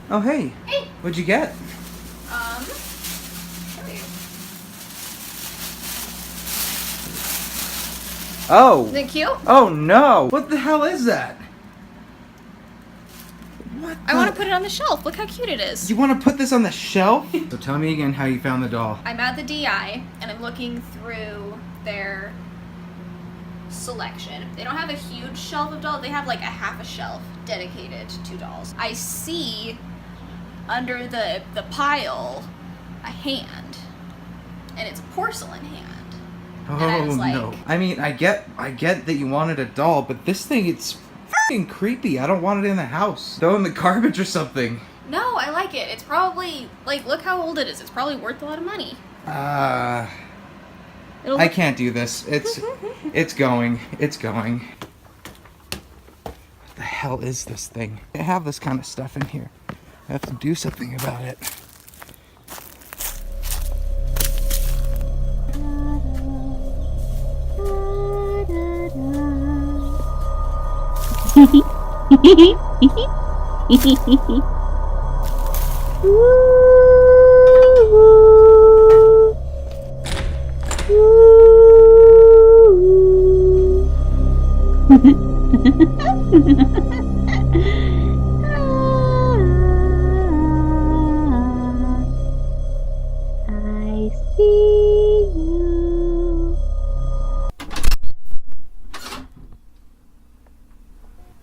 Oh, hey. Hey. What'd you get? Show you. Oh. Isn't it cute? Oh, no. What the hell is that? What I want to put it on the shelf. Look how cute it is. You want to put this on the shelf? So tell me again how you found the doll. I'm at the DI, and I'm looking through their selection. They don't have a huge shelf of dolls. They have like a half a shelf dedicated to dolls. I see under the pile a hand, and it's a porcelain hand. Oh, and I was like, no. I mean, I get that you wanted a doll, but this thing, it's f***ing creepy. I don't want it in the house. Throw it in the garbage or something. No, I like it. It's probably, like, look how old it is. It's probably worth a lot of money. I can't do this. It's going. It's going. What the hell is this thing? I have this kind of stuff in here. I have to do something about it. I see you.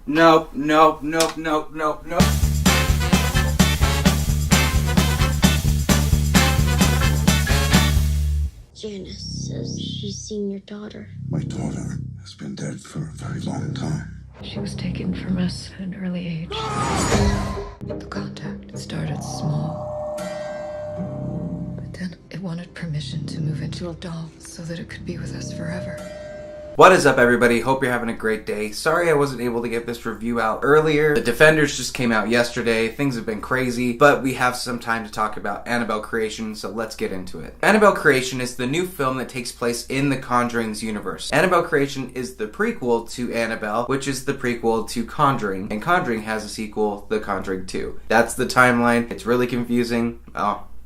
Nope, nope, nope, nope, nope, nope. Janice says she's seen your daughter. My daughter has been dead for a very long time. She was taken from us at an early age. The contact started small, but then it wanted permission to move into a doll so that it could be with us forever. What is up, everybody? Hope you're having a great day. Sorry I wasn't able to get this review out earlier. The Defenders just came out yesterday. Things have been crazy, but we have some time to talk about Annabelle Creation, so let's get into it. Annabelle Creation is the new film that takes place in the Conjuring's universe. Annabelle Creation is the prequel to Annabelle, which is the prequel to Conjuring, and Conjuring has a sequel, The Conjuring 2. That's the timeline. It's really confusing.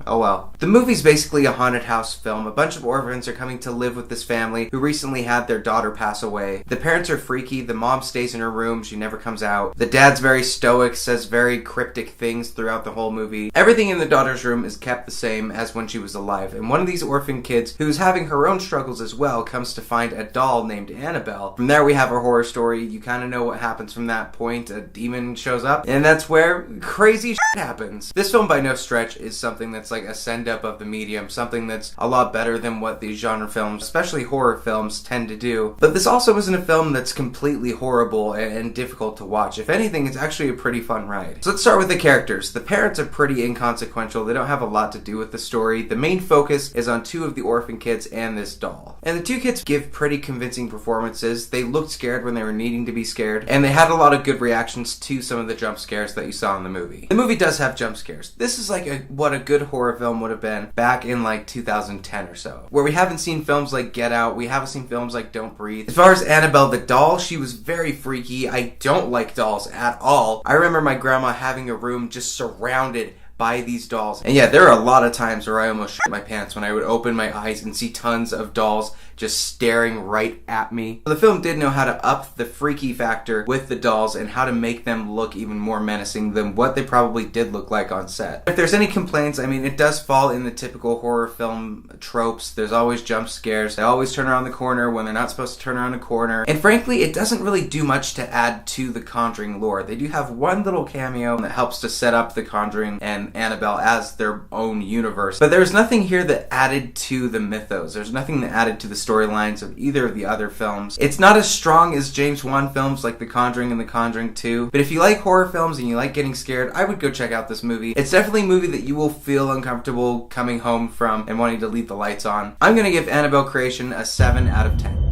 Oh well. The movie's basically a haunted house film. A bunch of orphans are coming to live with this family who recently had their daughter pass away. The parents are freaky, the mom stays in her room, she never comes out. The dad's very stoic, says very cryptic things throughout the whole movie. Everything in the daughter's room is kept the same as when she was alive, and one of these orphan kids, who's having her own struggles as well, comes to find a doll named Annabelle. From there we have a horror story. You kind of know what happens from that point. A demon shows up, and that's where crazy shit happens. This film by no stretch is something that's like a send up of the medium, something that's a lot better than what these genre films, especially horror films, tend to do. But this also isn't a film that's completely horrible and difficult to watch. If anything, it's actually a pretty fun ride. So let's start with the characters. The parents are pretty inconsequential. They don't have a lot to do with the story. The main focus is on two of the orphan kids and this doll. And the two kids give pretty convincing performances. They looked scared when they were needing to be scared, and they had a lot of good reactions to some of the jump scares that you saw in the movie. The movie does have jump scares. This is like what a good horror film would have been back in like 2010 or so, where we haven't seen films like Get Out, we haven't seen films like Don't Breathe. As far as Annabelle the doll, she was very freaky. I don't like dolls at all. I remember my grandma having a room just surrounded by these dolls. And yeah, there are a lot of times where I almost shit my pants when I would open my eyes and see tons of dolls just staring right at me. The film did know how to up the freaky factor with the dolls and how to make them look even more menacing than what they probably did look like on set. If there's any complaints, I mean, it does fall in the typical horror film tropes. There's always jump scares. They always turn around the corner when they're not supposed to turn around a corner. And frankly, it doesn't really do much to add to the Conjuring lore. They do have one little cameo that helps to set up the Conjuring and Annabelle as their own universe. But there's nothing here that added to the mythos. There's nothing that added to the storylines of either of the other films. It's not as strong as James Wan films like The Conjuring and The Conjuring 2, but if you like horror films and you like getting scared, I would go check out this movie. It's definitely a movie that you will feel uncomfortable coming home from and wanting to leave the lights on. I'm gonna give Annabelle Creation a 7 out of 10.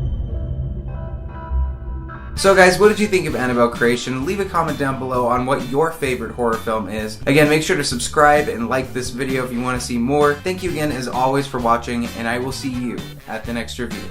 So guys, what did you think of Annabelle Creation? Leave a comment down below on what your favorite horror film is. Again, make sure to subscribe and like this video if you want to see more. Thank you again as always for watching, and I will see you at the next review.